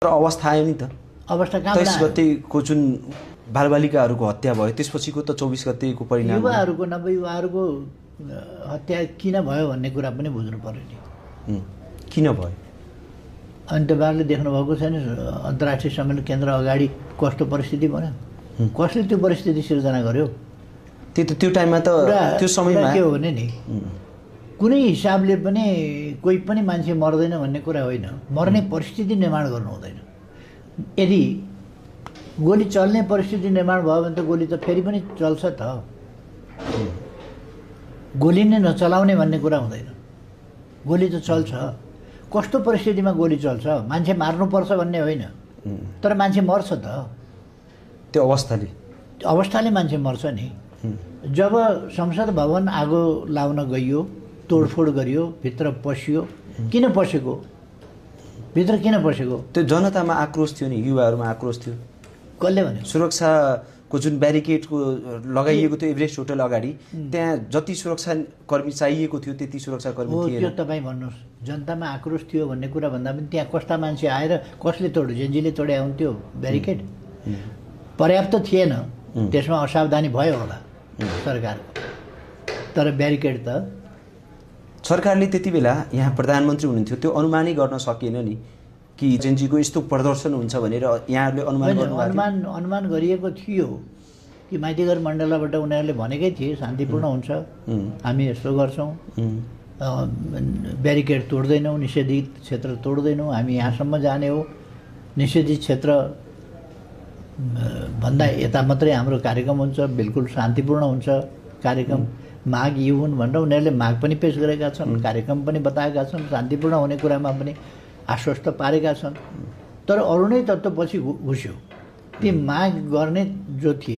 तर अवस्था आयो नि त। अवस्था कहाँ 23 गतेको जुन बालबालिकाहरूको हत्या भयो त्यसपछिको त 24 गतेको परिणाम युवाहरूको नवयुवाहरूको हत्या किन भयो भन्ने कुरा पनि बुझ्नु पर्यो नि। किन भयो? अनि तपाईँहरूले देख्नुभएको छैन अन्तर्राष्ट्रिय सम्मेलन केन्द्र अगाडि कस्तो परिस्थिति बन्यो? कसले त्यो परिस्थिति सिर्जना गर्यो? त्यो टाइममा त त्यो समयमा के हो भने नि कुनै हिसाबले पनि कोही पनि मान्छे मर्दैन भन्ने कुरा होइन, मर्ने परिस्थिति निर्माण गर्नु हुँदैन। यदि गोली चल्ने परिस्थिति निर्माण भयो भने त गोली त फेरि पनि चल्छ त। गोली नै नचलाउने भन्ने कुरा हुँदैन, गोली त चल्छ। कस्तो परिस्थितिमा गोली चल्छ? मान्छे मार्नुपर्छ भन्ने होइन, तर मान्छे मर्छ त। त्यो अवस्थाले मान्छे मर्छ नि। जब संसद भवन आगो लाउन गइयो, तोडफोड गरियो, भित्र पसियो, किन पसेको? भित्र किन पसेको? त्यो जनतामा आक्रोश थियो नि, युवाहरूमा आक्रोश थियो। कसले भन्यो? सुरक्षाको जुन ब्यारिकेडको लगाइएको थियो एभरेस्ट होटल अगाडि, त्यहाँ जति सुरक्षाकर्मी चाहिएको थियो त्यति सुरक्षाकर्मी थिएन। त्यो तपाईँ भन्नुहोस्, जनतामा आक्रोश थियो भन्ने कुरा भन्दा पनि त्यहाँ कस्ता मान्छे आएर कसले तोड्यो? जेन्जीले तोडे हुन्थ्यो ब्यारिकेड? पर्याप्त थिएन, त्यसमा असावधानी भयो होला सरकारको। तर ब्यारिकेड त सरकारले त्यति बेला, यहाँ प्रधानमन्त्री हुनुहुन्थ्यो, त्यो अनुमानै गर्न सकिएन नि कि जेन्जीको यस्तो प्रदर्शन हुन्छ भनेर यहाँहरूले अनुमान गरिएको थियो कि माइतीघर मण्डलबाट उनीहरूले भनेकै थिए शान्तिपूर्ण हुन्छ, हामी यस्तो गर्छौँ, ब्यारिकेड तोड्दैनौँ, निषेधित क्षेत्र तोड्दैनौँ, हामी यहाँसम्म जाने हो, निषेधित क्षेत्र भन्दा यता मात्रै हाम्रो कार्यक्रम हुन्छ, बिल्कुल शान्तिपूर्ण हुन्छ कार्यक्रम, माग यी हुन् भनेर उनीहरूले माग पनि पेश गरेका छन्, कार्यक्रम पनि बताएका छन्, शान्तिपूर्ण हुने कुरामा पनि आश्वस्त पारेका छन्। तर अरू नै तत्त्व पछि घुस्यो। ती माग गर्ने जो थिए